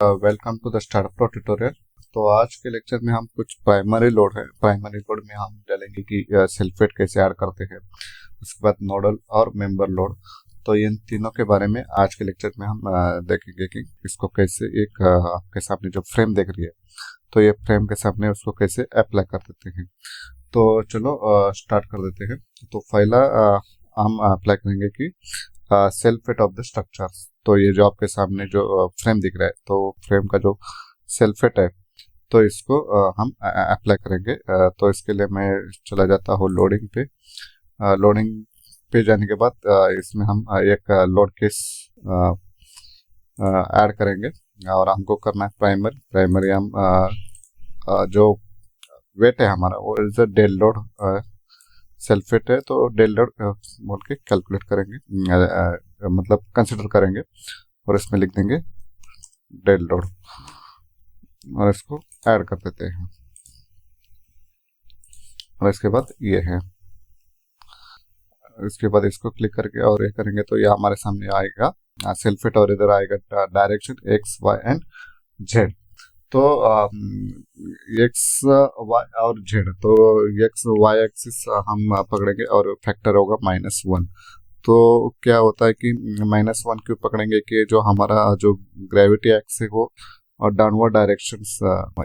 Welcome to the startup pro tutorial. तो आज के लेक्चर में हम कुछ प्राइमरी लोड है। प्राइमरी लोड में हम डालेंगे कि सल्फेट कैसे ऐड करते हैं, उसके बाद नोडल और मेंबर लोड। तो इन तीनों के बारे में आज के लेक्चर में हम देखेंगे कि इसको कैसे आपके सामने जो फ्रेम देख रही है, तो ये फ्रेम के सामने उसको कैसे अप्लाई कर देते हैं। तो चलो स्टार्ट कर देते हैं। तो पहला हम अप्लाई करेंगे कि सल्फेट ऑफ द स्ट्रक्चर्स। तो ये जो आपके सामने जो फ्रेम दिख रहा है, तो फ्रेम का जो सल्फेट है, तो इसको हम अप्लाई करेंगे। तो इसके लिए मैं चला जाता हूँ लोडिंग पे। लोडिंग पे जाने के बाद इसमें हम एक लोड केस ऐड करेंगे और हमको करना है प्राइमरी। प्राइमरी हम जो वेट है हमारा वो is a dell load sulphate है, तो डेल लोड बोल के कैलकुलेट करेंगे, मतलब कंसिडर करेंगे और इसमें लिख देंगे डेल लोड और इसको ऐड कर देते हैं। और इसके बाद ये है, इसके बाद इसको क्लिक करके और ये करेंगे तो ये हमारे सामने आएगा सल्फेट और इधर आएगा direction X Y and Z. तो एक्स वाई और जेड, तो एक्स वाई एक्सिस हम पकड़ेंगे और फैक्टर होगा -1। तो क्या होता है कि -1 क्यों पकड़ेंगे कि जो हमारा जो ग्रेविटी एक्स है वो और डाउनवर्ड डायरेक्शंस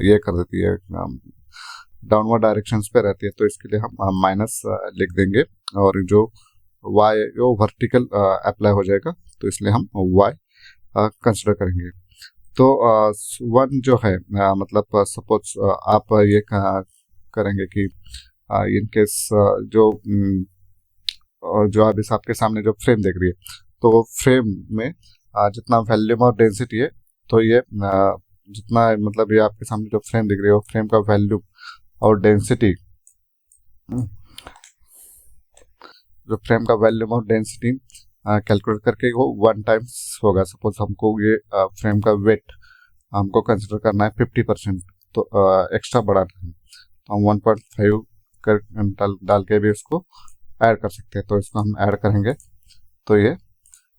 ये कर देती है, डाउनवर्ड डायरेक्शंस पे रहती है, तो इसके लिए हम माइनस लिख देंगे। और जो वाई वो वर्टिकल अप्लाई हो जाएगा, तो इसलिए हम वाई कंसिडर करेंगे। तो वन जो है मतलब सपोज आप ये करेंगे कि इन केस जो जो अभी आपके सामने जो फ्रेम देख रही है, तो फ्रेम में जितना वॉल्यूम और डेंसिटी है, तो ये जितना मतलब ये आपके सामने जो फ्रेम दिख रही है वो फ्रेम का वॉल्यूम और डेंसिटी, जो फ्रेम का वॉल्यूम और डेंसिटी कैलकुलेट करके वो 1 टाइम्स होगा। सपोज हमको ये फ्रेम का वेट हमको कंसिडर करना है 50%, तो एक्स्ट्रा बढ़ाना है, तो हम 1.5 कर डाल के भी उसको ऐड कर सकते हैं। तो इसको हम ऐड करेंगे तो ये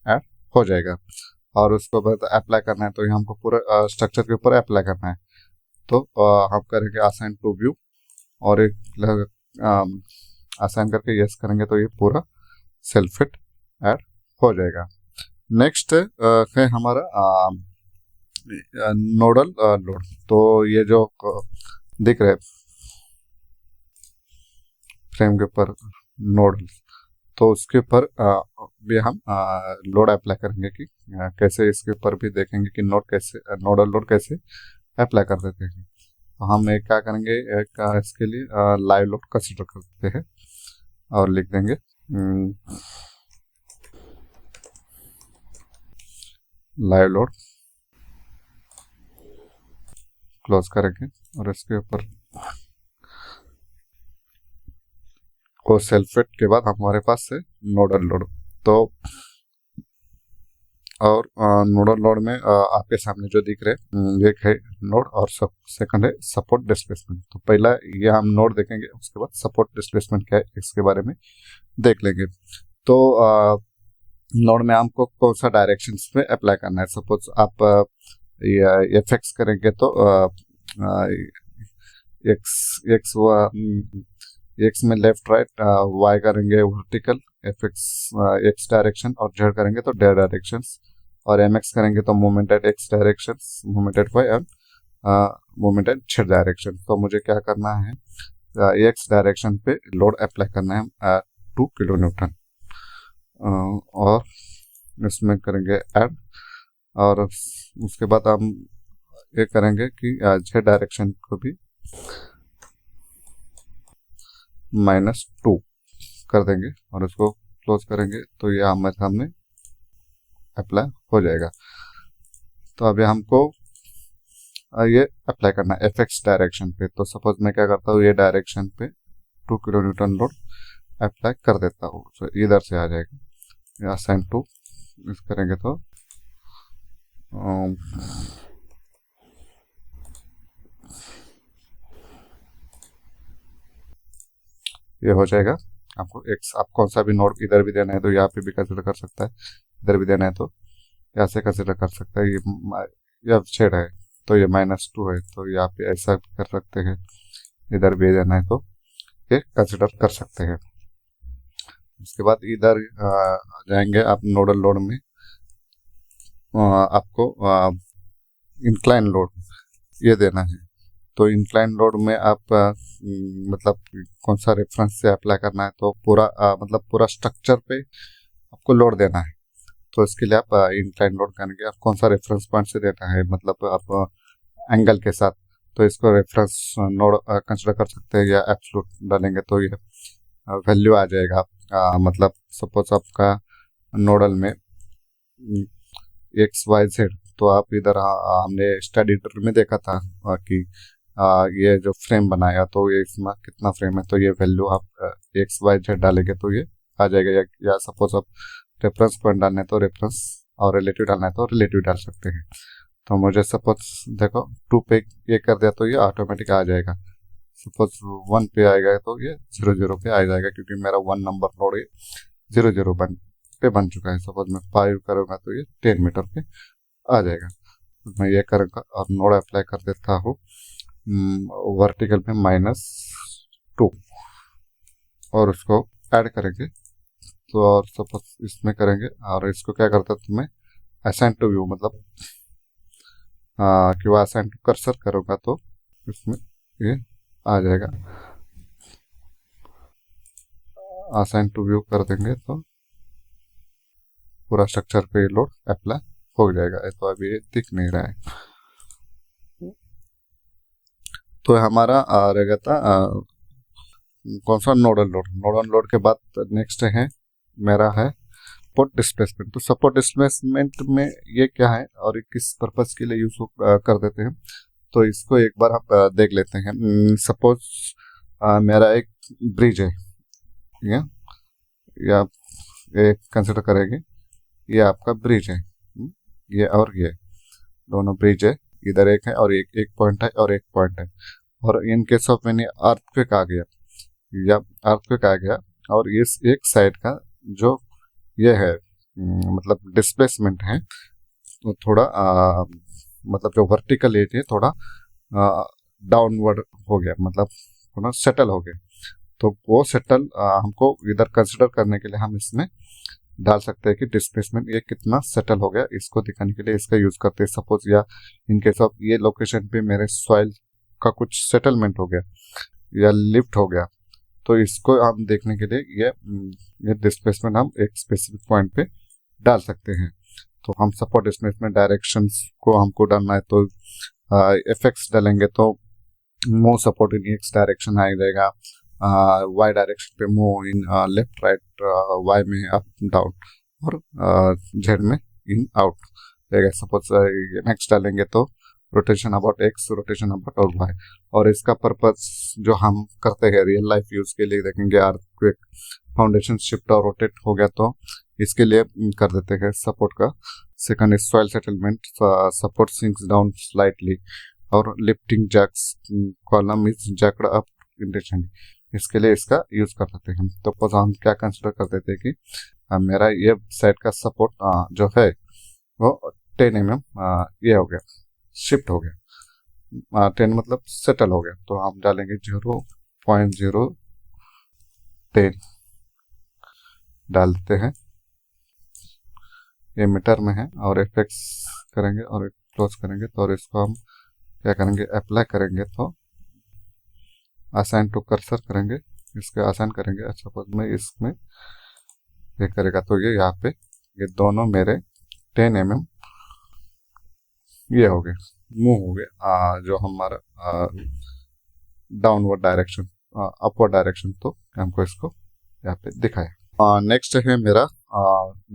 ऐड हो जाएगा। और उसको बाद अप्लाई करना है, तो ये हमको पूरा स्ट्रक्चर के ऊपर अप्लाई करना है। तो हम करेंगे असाइन टू व्यू और एक असाइन करके यस करेंगे, तो ये पूरा सल्फेट ऐड हो जाएगा। नेक्स्ट है हमारा नोडल लोड। तो ये जो दिख रहे फ्रेम के ऊपर नोडल, तो उसके ऊपर भी हम लोड अप्लाई करेंगे कि कैसे इसके ऊपर भी देखेंगे कि नोडल लोड कैसे अप्लाई कर देते हैं। तो हम एक क्या करेंगे, एक इसके लिए लाइव लोड कंसिडर करते हैं और लिख देंगे लाइव लोड, क्लोज करेंगे और इसके ऊपर को सल्फेट के बाद हमारे पास है नोडल लोड। तो और नोडल लोड में आपके सामने जो दिख रहे एक है नोड और सेकंड है सपोर्ट डिस्प्लेसमेंट। तो पहला ये हम नोड देखेंगे, उसके बाद सपोर्ट डिस्प्लेसमेंट क्या है इसके बारे में देख लेंगे। तो नोड में हमको कौन सा डायरेक्शन में अप्लाई करना है। सपोज आप एफ करेंगे तो एक्स में लेफ्ट राइट, वाई करेंगे वर्टिकल, एक्स डायरेक्शन और जेड करेंगे तो जेड डायरेक्शन, और एम एक्स करेंगे तो movement at X direction, movement at Y and movement at Z direction. तो मुझे क्या करना है, एक्स डायरेक्शन पे लोड अप्लाई करना है 2 किलो न्यूटन, और इसमें करेंगे ऐड। और उसके बाद हम ये करेंगे कि जेड डायरेक्शन को भी -2 कर देंगे और उसको क्लोज करेंगे, तो ये हमारे सामने अप्लाई हो जाएगा। तो अभी हमको ये अप्लाई करना है एफ डायरेक्शन पे। तो सपोज मैं क्या करता हूँ, ये डायरेक्शन पे 2 किलो न्यूटन लोड अप्लाई कर देता हूँ, तो इधर से आ जाएगा असाइन टू, इस करेंगे तो ये हो जाएगा। आपको एक्स, आप कौन सा भी नोड इधर भी देना है तो यहाँ पे भी कंसिडर कर सकता है, इधर भी देना है तो यहाँ से कंसिडर कर सकता है। या जेड है तो ये -2 है, तो यहाँ पे ऐसा भी कर सकते हैं, इधर भी देना है तो ये कंसिडर कर सकते हैं। उसके बाद इधर जाएंगे आप नोडल लोड में, आपको इंक्लाइन लोड ये देना है। तो इंक्लाइन लोड में आप मतलब कौन सा रेफरेंस से अप्लाई करना है, तो पूरा मतलब पूरा स्ट्रक्चर पे आपको लोड देना है। तो इसके लिए आप इंक्लाइन लोड करेंगे, आप कौन सा रेफरेंस पॉइंट से देना है, मतलब आप एंगल के साथ, तो इसको रेफरेंस नोड कंसिडर कर सकते हैं, या एब्सोल्यूट डालेंगे तो ये वैल्यू आ जाएगा। मतलब सपोज आपका नोडल में XYZ, तो आप इधर हमने स्टडी एडिटर में देखा था कि ये जो फ्रेम बनाया तो ये इसमें कितना फ्रेम है, तो ये वैल्यू आप XYZ डालेंगे तो ये आ जाएगा। या सपोज आप रेफरेंस पॉइंट डालना है तो रेफरेंस, और रिलेटिव डालना है तो रिलेटिव डाल सकते हैं। तो मुझे सपोज देखो 2 पे ये कर दिया तो ये ऑटोमेटिक आ जाएगा। सपोज 1 पे आएगा तो ये 0 पे आ जाएगा, क्योंकि मेरा 1 नंबर नोड ये 0 पे बन चुका है। सपोज मैं 5 करूँगा तो ये 10 मीटर पे आ जाएगा। मैं ये करूँगा और नोड अप्लाई कर देता हूँ वर्टिकल में -2, और उसको ऐड करेंगे। तो और सपोज इसमें करेंगे, और इसको क्या करता तो मैं असाइन टू व्यू, मतलब कि वो असाइन टू कर्सर करूँगा तो इसमें ये आ जाएगा। असाइन टू व्यू कर देंगे तो पूरा स्ट्रक्चर पे लोड अप्लाई हो जाएगा। तो अभी ये दिख नहीं रहा है। तो हमारा रहेगा था कौन सा नोडल लोड। नोडल लोड के बाद नेक्स्ट है मेरा है सपोर्ट डिस्प्लेसमेंट। तो सपोर्ट डिस्प्लेसमेंट में ये क्या है और किस पर्पस के लिए यूज कर देते हैं, तो इसको एक बार आप देख लेते हैं। सपोज मेरा एक ब्रिज है, या ये कंसिडर करेंगे, ये आपका ब्रिज है, ये और ये दोनों ब्रिज है। इधर एक है और एक पॉइंट है और एक पॉइंट है। और इन केस ऑफ मैंने अर्थक्वेक आ गया, या अर्थक्वेक आ गया, और इस एक साइड का जो ये है मतलब डिस्प्लेसमेंट है, तो थोड़ा मतलब जो वर्टिकल एज है थोड़ा डाउनवर्ड हो गया, मतलब थोड़ा सेटल हो गया। तो वो सेटल हमको इधर कंसिडर करने के लिए हम इसमें डाल सकते हैं कि डिस्प्लेसमेंट ये कितना सेटल हो गया, इसको दिखाने के लिए इसका यूज करते हैं। सपोज या इन केस ऑफ ये लोकेशन पे मेरे सॉइल का कुछ सेटलमेंट हो गया या लिफ्ट हो गया, तो इसको हम देखने के लिए ये डिस्प्लेसमेंट हम एक स्पेसिफिक पॉइंट पे डाल सकते हैं। तो हम सपोर्ट डिस्प्लेसमेंट डायरेक्शंस को हमको डालना है, तो एफएक्स डालेंगे तो move support in X direction आ जाएगा, वाई डायरेक्शन पे move in left right, Y में अप डाउन, और जेड में इन आउट रहेगा। सपोज नेक्स्ट डालेंगे तो rotation about X, rotation about और वाई। और इसका पर्पस जो हम करते हैं रियल लाइफ यूज के लिए देखेंगे, अर्थक्वेक फाउंडेशन शिफ्ट और रोटेट हो गया तो इसके लिए कर देते हैं सपोर्ट का। Second is soil settlement, support sinks down slightly, और lifting jacks column is jacked up intentionally, इसके लिए इसका यूज कर सकते हैं। तो हम क्या कंसिडर कर देते हैं कि मेरा ये साइड का सपोर्ट जो है वो 10 mm ये हो गया, शिफ्ट हो गया, 10 मतलब सेटल हो गया, तो हम डालेंगे 0.010 डालते हैं। ये मीटर में है, और एफएक्स करेंगे और क्लोज करेंगे, तो और इसको हम क्या करेंगे अप्लाई करेंगे, तो असाइन टू कर्सर करेंगे, इसके असाइन करेंगे। सपोज में इसमें ये करेगा तो ये यहाँ पे ये दोनों मेरे 10 mm ये हो गए, मूव हो गया, जो हमारा डाउनवर्ड डायरेक्शन अपवर्ड डायरेक्शन, तो हमको इसको यहाँ पे दिखाया। नेक्स्ट है मेरा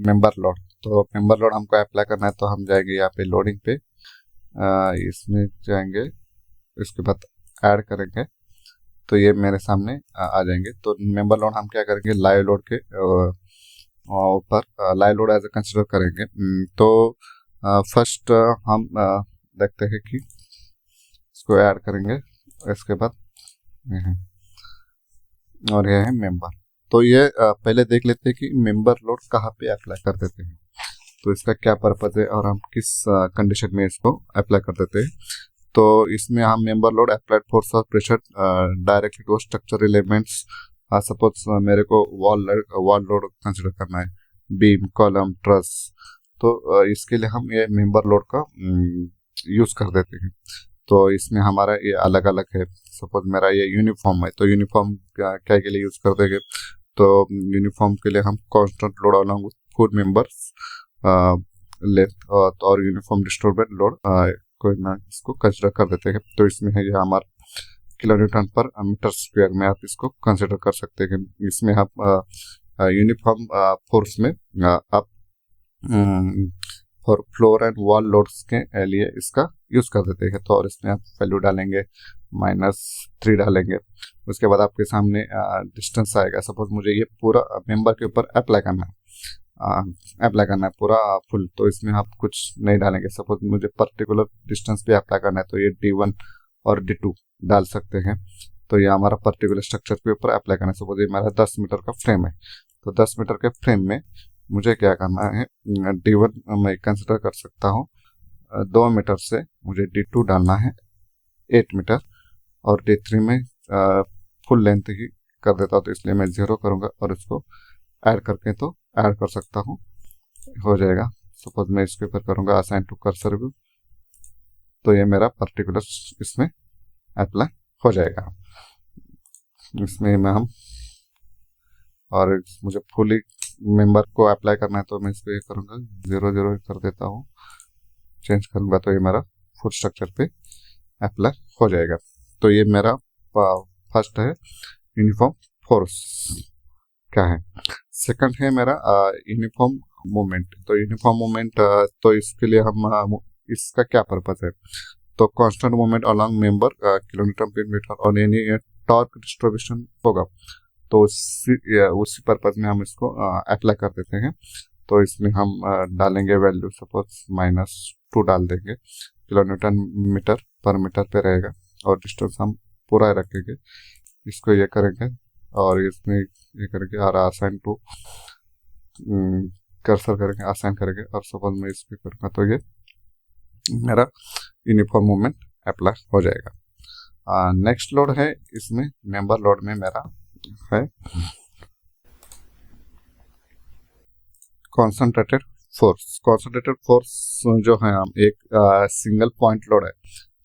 मेंबर लोड। तो मेंबर लोड हमको अप्लाई करना है, तो हम जाएंगे यहाँ पे लोडिंग पे, इसमें जाएंगे, इसके बाद ऐड करेंगे, तो ये मेरे सामने आ जाएंगे। तो मेंबर लोड हम क्या करेंगे, लाइव लोड के ऊपर live load as a consider करेंगे। तो फर्स्ट हम देखते हैं कि इसको ऐड करेंगे, इसके बाद ये है, और ये है मेंबर। तो ये पहले देख लेते हैं कि मेंबर लोड कहाँ पे अप्लाई कर देते हैं। तो इसका क्या पर्पज है और हम किस कंडीशन में इसको अप्लाई कर देते हैं। तो इसमें हम मेंबर लोड, अप्लाइड फोर्स और pressure directly to structure elements. Suppose मेरे को वॉल लोड कंसिडर करना है, बीम, कॉलम, ट्रस। तो इसके लिए हम ये मेंबर लोड का यूज कर देते हैं। तो इसमें हमारा ये अलग अलग है। सपोज मेरा ये यूनिफॉर्म है, तो यूनिफॉर्म क्या क्या के लिए यूज कर देंगे। तो यूनिफॉर्म के लिए हम constant load along with 4 members length और यूनिफॉर्म डिस्टर्बेंट लोड को ना इसको कंसिडर कर देते हैं। तो इसमें है ये हमारा किलोन्यूटन पर मीटर स्क्वायर में आप इसको कंसिडर कर सकते हैं। इसमें आप यूनिफॉर्म फोर्स में आप और फ्लोर एंड वॉल लोड्स के लिए इसका यूज कर देते हैं। तो और इसमें आप वैल्यू डालेंगे, -3 डालेंगे। उसके बाद आपके सामने डिस्टेंस आएगा। सपोज मुझे ये पूरा मेंबर के ऊपर अप्लाई करना है पूरा फुल, तो इसमें आप कुछ नहीं डालेंगे। सपोज मुझे पर्टिकुलर डिस्टेंस भी अप्लाई करना है, तो ये D1 और D2 डाल सकते हैं। तो ये हमारा पर्टिकुलर स्ट्रक्चर के ऊपर अप्लाई करना है। सपोज ये हमारा 10 मीटर का फ्रेम है, तो 10 मीटर के फ्रेम में मुझे क्या करना है, D1 मैं कंसिडर कर सकता हूँ 2 मीटर से, मुझे D2 डालना है 8 मीटर, और D3 में फुल लेंथ ही कर देता हूँ। तो इसलिए मैं 0 करूँगा और इसको ऐड करके तो ऐड कर सकता हूँ, हो जाएगा। सपोज मैं इसके ऊपर करूँगा असाइन टू कर्सर व्यू, तो ये मेरा पर्टिकुलर इसमें अप्लाई हो जाएगा। इसमें मैं हम और मुझे फुली मेंबर को अप्लाई करना है, तो मैं इसको ये करूँगा 0 0 कर देता हूँ, चेंज करूँगा, तो ये मेरा फुल स्ट्रक्चर पे अप्लाई हो जाएगा। तो ये मेरा फर्स्ट है यूनिफॉर्म फोर्स क्या है। सेकंड है मेरा यूनिफॉर्म मूवमेंट। तो यूनिफॉर्म मूवमेंट, तो इसके लिए हम इसका क्या पर्पज है। तो constant movement along member kilometre पर मीटर और यानी टॉर्क डिस्ट्रीब्यूशन होगा। तो उसी पर्पज में हम इसको अप्लाई कर देते हैं। तो इसमें हम डालेंगे वैल्यू, सपोज -2 डाल देंगे, किलोमीटर मीटर पर मीटर पे रहेगा, और डिस्टेंस हम पूरा रखेंगे। इसको ये करेंगे और इसमें ये करेंगे और असाइन टू कर्सर करेंगे, असाइन करेंगे, और सपोज मैं इस पे करूँगा तो ये मेरा यूनिफॉर्म मूवमेंट अप्लाई हो जाएगा। नेक्स्ट लोड है, इसमें मेंबर लोड में मेरा है कॉन्सेंट्रेटेड फोर्स। कॉन्सेंट्रेटेड फोर्स जो है, हम एक सिंगल पॉइंट लोड है,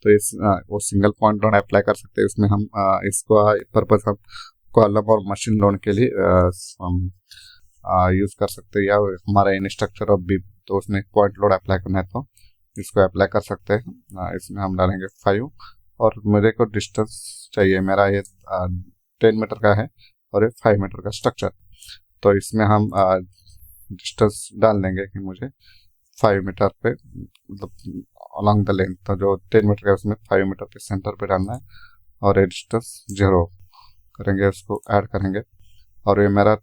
तो इस वो सिंगल पॉइंट लोड अप्लाई कर सकते हैं। इसमें हम इसको पर्पज हम कॉलम और मशीन लोड के लिए हम यूज कर सकते हैं, या हमारा इन स्ट्रक्चर ऑफ बीम, तो उसमें पॉइंट लोड अप्लाई करना है तो इसको अप्लाई कर सकते हैं। इसमें हम डालेंगे 5, और मेरे को डिस्टेंस चाहिए, मेरा ये 10 मीटर का है और ये 5 मीटर का स्ट्रक्चर। तो इसमें हम डिस्टेंस डाल देंगे कि मुझे 5 मीटर पे, मतलब अलॉन्ग द लेंथ, तो जो 10 मीटर है उसमें 5 मीटर पे सेंटर पे डालना है, और ये डिस्टेंस 0 करेंगे, उसको ऐड करेंगे। और ये मेरा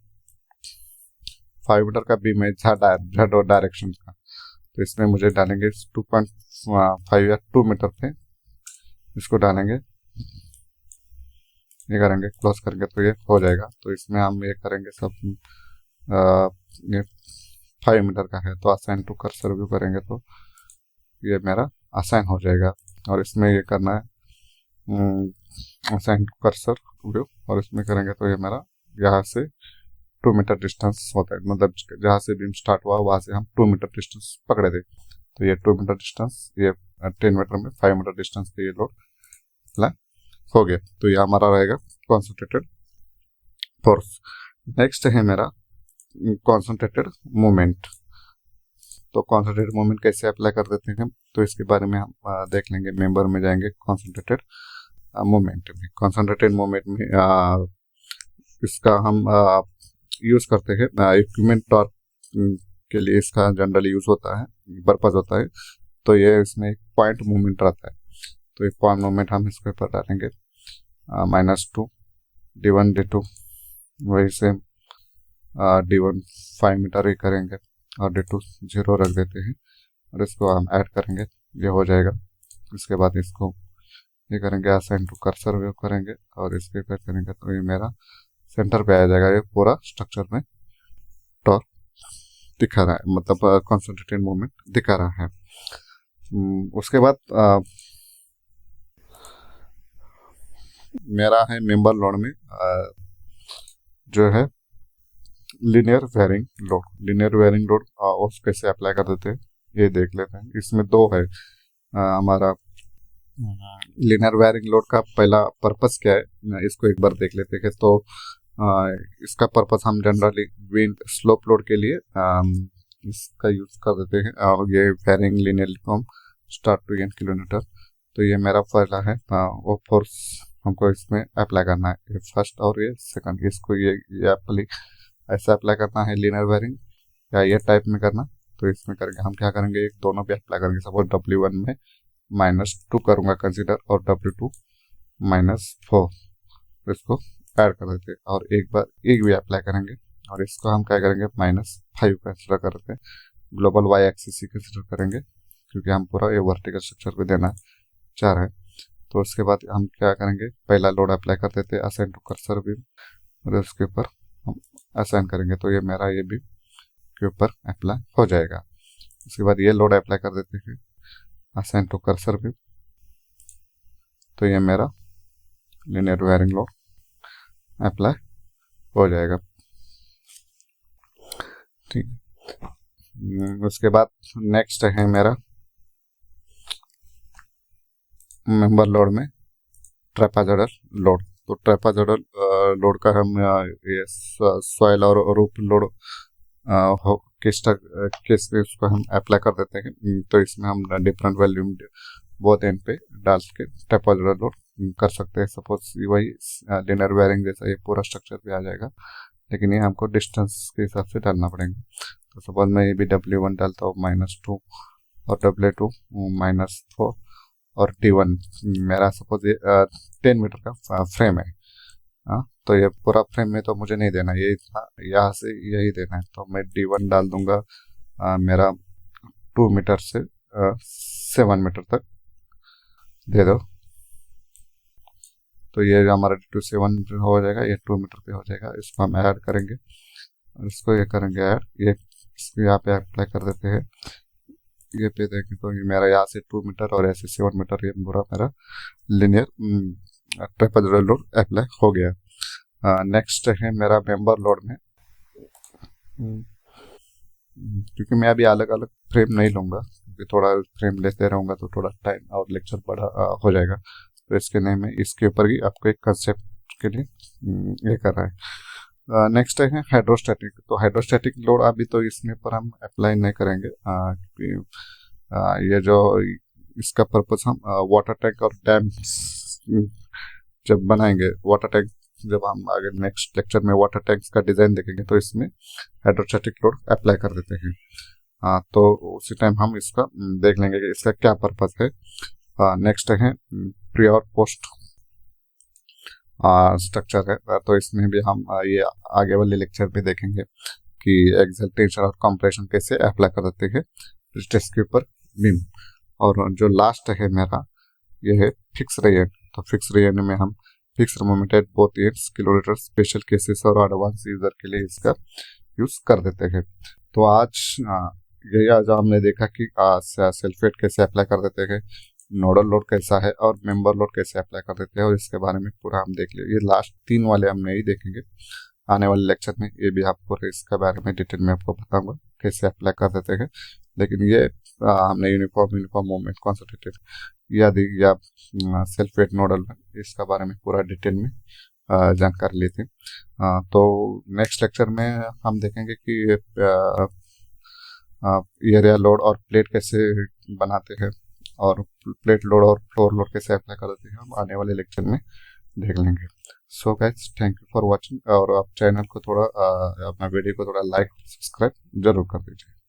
5 मीटर का बीम है जेड और डायरेक्शन का, तो इसमें मुझे डालेंगे 2.5 या 2 मीटर पे इसको डालेंगे, ये करेंगे, क्लोज करेंगे, तो ये हो जाएगा। तो इसमें हम ये करेंगे सब ये 5 मीटर का है, तो असाइन टू कर्सर व्यू करेंगे तो ये मेरा असाइन हो जाएगा। और इसमें ये करना है असाइन टू कर्सर व्यू, और इसमें करेंगे तो ये मेरा यहाँ से 2 मीटर डिस्टेंस होता है, मतलब जहाँ से बीम स्टार्ट हुआ वहाँ से हम 2 मीटर डिस्टेंस पकड़े थे। तो ये 2 मीटर डिस्टेंस, ये 10 मीटर में 5 मीटर डिस्टेंस पे ये लोड हो गया। तो ये हमारा रहेगा कॉन्सेंट्रेटेड फोर्स। नेक्स्ट है मेरा कॉन्सेंट्रेटेड मूवमेंट। तो कॉन्सेंट्रेटेड मूवमेंट कैसे अप्लाई कर देते हैं, तो इसके बारे में हम देख लेंगे। मेंबर में जाएंगे, कॉन्सेंट्रेटेड मूवमेंट में। कॉन्सेंट्रेटेड मूवमेंट में इसका हम यूज करते हैं इक्विपमेंट टॉर्क के लिए, इसका जनरली यूज होता है, पर्पज होता है। तो ये इसमें एक पॉइंट मूवमेंट रहता है, तो एक पॉइंट मूवमेंट हम इसके ऊपर डालेंगे -2 D1 D2, वही से D1 5 मीटर ही करेंगे और D2 0 रख देते हैं, और इसको हम ऐड करेंगे, ये हो जाएगा। इसके बाद इसको ये करेंगे असाइन टू कर्सर व्यू करेंगे, और इसके ऊपर करेंगे तो ये मेरा सेंटर पे आ जाएगा, ये पूरा स्ट्रक्चर में टॉर्क दिखा रहा है, मतलब कॉन्सेंट्रेटेड मूवमेंट दिखा रहा है। उसके बाद मेरा है मेंबर लोड में जो है linear varying load. Linear varying load उस कैसे अप्लाई कर देते हैं ये देख लेते हैं। इसमें दो है हमारा लीनियर वेरिंग लोड का पहला पर्पस क्या है, इसको एक बार देख लेते हैं। तो इसका पर्पस हम जनरली विंड स्लोप लोड के लिए इसका यूज कर देते हैं। और ये varying linear from start to end kilometre. तो ये मेरा पहला है वो फोर्स हमको इसमें अप्लाई करना है, ये फर्स्ट और ये सेकंड। इसको ये ऐसा अप्लाई करना है लीनियर वेरिंग, या ये टाइप में करना। तो इसमें करके हम क्या करेंगे, एक दोनों पे अप्लाई करेंगे। सपोज W1 में -2 करूंगा कंसीडर, और W2 -4, इसको ऐड कर देते हैं। और एक बार एक भी अप्लाई करेंगे, और इसको हम क्या करेंगे -5 कंसिडर करते हैं। ग्लोबल वाई एक्सिस ही कंसिडर करेंगे, क्योंकि हम पूरा ये वर्टिकल स्ट्रक्चर पे देना चाह रहे हैं। तो उसके बाद हम क्या करेंगे, पहला लोड अप्लाई कर देते हैं असाइन टू कर्सर बीम, और उसके ऊपर हम असाइन करेंगे। तो ये मेरा ये बीम के ऊपर अप्लाई हो जाएगा। उसके बाद ये लोड अप्लाई कर देते हैं असाइन टू कर्सर बीम। तो ये मेरा लीनियर वेरिंग लोड अप्लाई हो जाएगा। ठीक है। उसके बाद नेक्स्ट है मेरा मेंबर लोड में ट्रेपेजोइडल लोड। तो ट्रेपेजोइडल लोड का हम ये सॉइल और रूफ लोड केस में उसको हम अप्लाई कर देते हैं। तो इसमें हम डिफरेंट वॉल्यूम बहुत एंड पे डाल के ट्रेपेजोइडल लोड कर सकते हैं। सपोज वही लीनियर वेरिंग जैसा ये पूरा स्ट्रक्चर पे आ जाएगा, लेकिन ये हमको डिस्टेंस के हिसाब से डालना पड़ेगा। तो सपोज मैं ये भी W1 डालता हूँ -2, और W2 -4, और T1 मेरा सपोज ये 10 मीटर का फ्रेम है। तो ये पूरा फ्रेम में तो मुझे नहीं देना, ये इतना यहाँ से यही देना है। तो मैं D1 डाल दूंगा मेरा 2 मीटर से 7 मीटर तक दे दो। तो ये हमारा D2 7 मीटर हो जाएगा, ये 2 मीटर पे हो जाएगा। इसको हम ऐड करेंगे, और इसको ये करेंगे ऐड, ये इसको यहाँ पे अप्लाई कर देते हैं। ये पे देखें तो ये मेरा यहाँ से 2 मीटर और ऐसे 7 मीटर, ये पूरा मेरा लीनियर ट्रेपेजोइडल लोड अप्लाई हो गया। नेक्स्ट है मेरा मेंबर लोड में, क्योंकि मैं अभी अलग अलग फ्रेम नहीं लूँगा, क्योंकि थोड़ा फ्रेम लेते रहूँगा तो थोड़ा टाइम और लेक्चर बड़ा हो जाएगा। तो इसके लिए मैं इसके ऊपर ही आपको एक कंसेप्ट के लिए ये कर रहा है। नेक्स्ट है हाइड्रोस्टैटिक। तो हाइड्रोस्टैटिक लोड अभी तो इसमें पर हम अप्लाई नहीं करेंगे, क्योंकि ये जो इसका पर्पस हम वाटर टैंक और डैम जब बनाएंगे, वाटर टैंक जब हम आगे नेक्स्ट लेक्चर में वाटर टैंक्स का डिजाइन देखेंगे, तो इसमें हाइड्रोस्टैटिक लोड अप्लाई कर देते हैं। तो उसी टाइम हम इसका देख लेंगे कि इसका क्या पर्पस है। नेक्स्ट है प्री और पोस्ट स्ट्रक्चर है। तो इसमें भी हम ये आगे वाले लेक्चर में देखेंगे कि एक्सेल टेंशन और कंप्रेशन कैसे अप्लाई कर देते हैं स्ट्रेस के ऊपर बीम। और जो लास्ट है मेरा ये है फिक्स रेयन। तो फिक्स रेयन में हम fix moment at both ends kilometre special cases और एडवांस यूजर के लिए इसका यूज कर देते हैं। तो आज हमने देखा कि सेल्फेट कैसे अप्लाई कर देते हैं, नोडल लोड कैसा है, और मेंबर लोड कैसे अप्लाई कर देते हैं, और इसके बारे में पूरा हम देख लिया। ये लास्ट 3 वाले हम नहीं देखेंगे, आने वाले लेक्चर में ये भी आपको इसके बारे में डिटेल में आपको बताऊंगा कैसे अप्लाई कर देते हैं। लेकिन ये हमने यूनिफॉर्म मूवमेंट कॉन्सेंट्रेटेड या सेल्फ वेट नोडल इसका बारे में पूरा डिटेल में जानकारी ली थी। तो नेक्स्ट लेक्चर में हम देखेंगे कि एरिया लोड और प्लेट कैसे बनाते हैं, और प्लेट लोड और फ्लोर लोड कैसे अप्लाई कर देते हैं, हम आने वाले लेक्चर में देख लेंगे। So guys, thank you for watching. और आप चैनल को थोड़ा अपना वीडियो को थोड़ा लाइक सब्सक्राइब जरूर कर दीजिए।